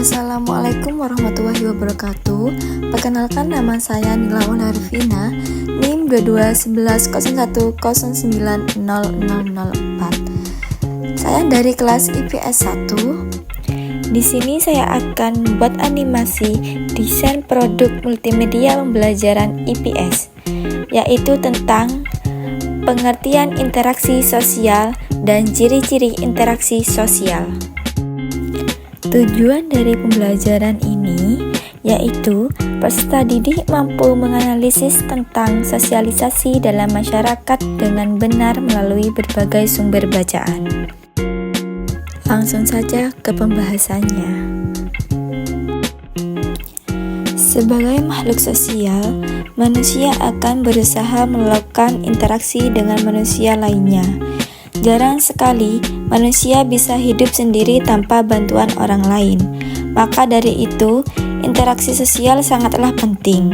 Assalamualaikum warahmatullahi wabarakatuh. Perkenalkan, nama saya Nilaul Harifina, NIM 221101090004. Saya dari kelas IPS 1. Di sini saya akan membuat animasi desain produk multimedia pembelajaran IPS, yaitu tentang pengertian interaksi sosial dan ciri-ciri interaksi sosial. Tujuan dari pembelajaran ini yaitu peserta didik mampu menganalisis tentang sosialisasi dalam masyarakat dengan benar melalui berbagai sumber bacaan. Langsung saja ke pembahasannya. Sebagai makhluk sosial, manusia akan berusaha melakukan interaksi dengan manusia lainnya. Jarang sekali manusia bisa hidup sendiri tanpa bantuan orang lain. Maka dari itu, interaksi sosial sangatlah penting.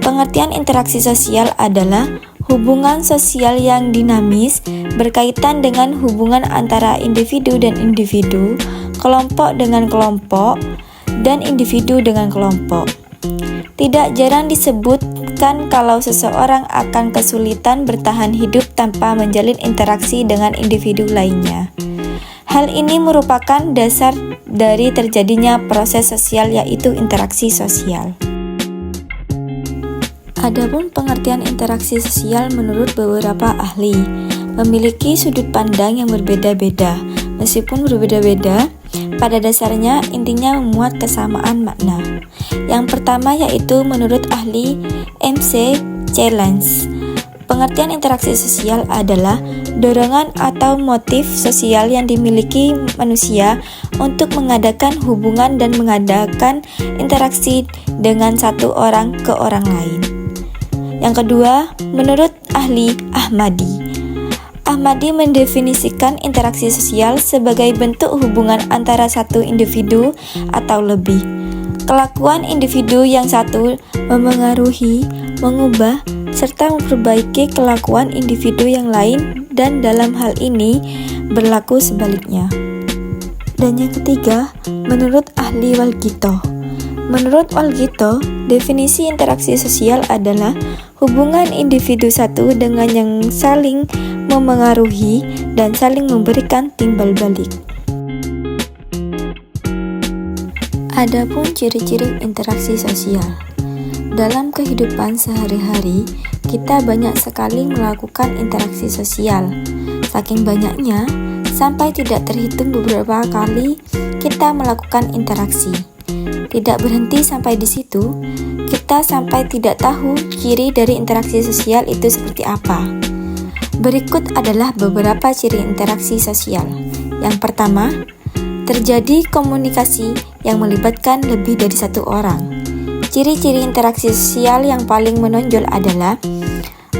Pengertian interaksi sosial adalah hubungan sosial yang dinamis berkaitan dengan hubungan antara individu dan individu, kelompok dengan kelompok, dan individu dengan kelompok. Tidak jarang disebutkan kalau seseorang akan kesulitan bertahan hidup tanpa menjalin interaksi dengan individu lainnya. Hal ini merupakan dasar dari terjadinya proses sosial, yaitu interaksi sosial. Adapun pengertian interaksi sosial menurut beberapa ahli memiliki sudut pandang yang berbeda-beda. Meskipun berbeda-beda, pada dasarnya intinya memuat kesamaan makna. Yang pertama yaitu menurut ahli MC Challenge, pengertian interaksi sosial adalah dorongan atau motif sosial yang dimiliki manusia untuk mengadakan hubungan dan mengadakan interaksi dengan satu orang ke orang lain. Yang kedua, menurut ahli Ahmadi mendefinisikan interaksi sosial sebagai bentuk hubungan antara satu individu atau lebih. Kelakuan individu yang satu memengaruhi, mengubah, serta memperbaiki kelakuan individu yang lain, dan dalam hal ini berlaku sebaliknya. Dan yang ketiga, menurut ahli Walgito. Menurut Walgito, definisi interaksi sosial adalah hubungan individu satu dengan yang saling memengaruhi dan saling memberikan timbal balik. Adapun ciri-ciri interaksi sosial. Dalam kehidupan sehari-hari, kita banyak sekali melakukan interaksi sosial. Saking banyaknya, sampai tidak terhitung beberapa kali kita melakukan interaksi. Tidak berhenti sampai di situ, kita sampai tidak tahu ciri dari interaksi sosial itu seperti apa. Berikut adalah beberapa ciri interaksi sosial. Yang pertama, terjadi komunikasi yang melibatkan lebih dari satu orang. Ciri-ciri interaksi sosial yang paling menonjol adalah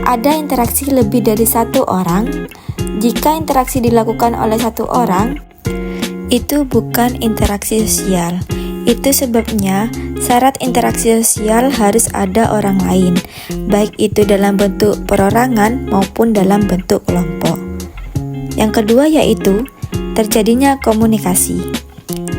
ada interaksi lebih dari satu orang. Jika interaksi dilakukan oleh satu orang, itu bukan interaksi sosial. Itu sebabnya syarat interaksi sosial harus ada orang lain, baik itu dalam bentuk perorangan maupun dalam bentuk kelompok. Yang kedua yaitu terjadinya komunikasi.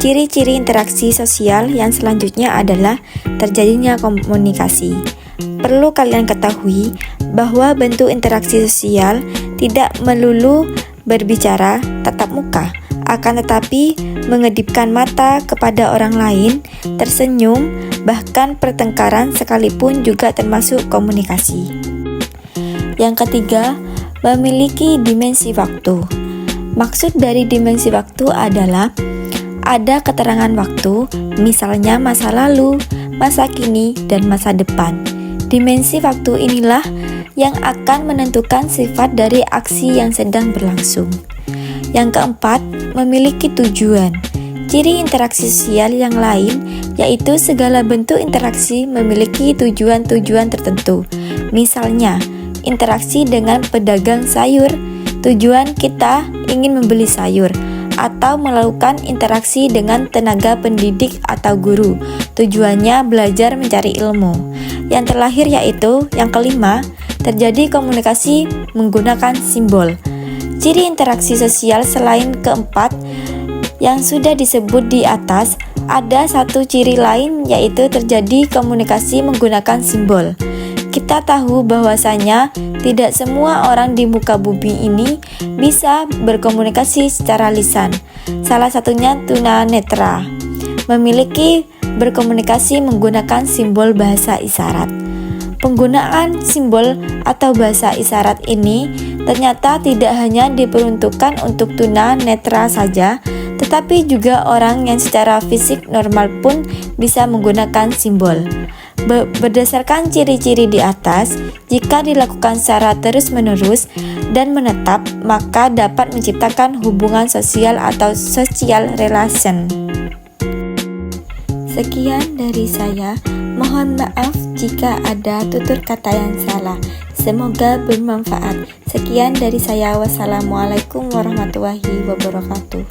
Ciri-ciri interaksi sosial yang selanjutnya adalah terjadinya komunikasi. Perlu kalian ketahui bahwa bentuk interaksi sosial tidak melulu berbicara tatap muka, akan tetapi mengedipkan mata kepada orang lain, tersenyum, bahkan pertengkaran sekalipun juga termasuk komunikasi. Yang ketiga, memiliki dimensi waktu. Maksud dari dimensi waktu adalah ada keterangan waktu, misalnya masa lalu, masa kini, dan masa depan. Dimensi waktu inilah yang akan menentukan sifat dari aksi yang sedang berlangsung. Yang keempat, memiliki tujuan. Ciri interaksi sosial yang lain yaitu segala bentuk interaksi memiliki tujuan-tujuan tertentu. Misalnya, interaksi dengan pedagang sayur, tujuan kita ingin membeli sayur, atau melakukan interaksi dengan tenaga pendidik atau guru, tujuannya belajar mencari ilmu. Yang terakhir yaitu yang kelima, terjadi komunikasi menggunakan simbol. Ciri interaksi sosial selain keempat yang sudah disebut di atas Ada satu ciri lain, yaitu terjadi komunikasi menggunakan simbol. Kita tahu bahwasanya tidak semua orang di muka bumi ini bisa berkomunikasi secara lisan. Salah satunya tunanetra, memiliki berkomunikasi menggunakan simbol bahasa isyarat. Penggunaan simbol atau bahasa isyarat ini ternyata tidak hanya diperuntukkan untuk tunanetra saja, tetapi juga orang yang secara fisik normal pun bisa menggunakan simbol. Berdasarkan ciri-ciri di atas, jika dilakukan secara terus-menerus dan menetap, maka dapat menciptakan hubungan sosial atau social relation. Sekian dari saya, mohon maaf jika ada tutur kata yang salah. Semoga bermanfaat. Sekian dari saya, wassalamualaikum warahmatullahi wabarakatuh.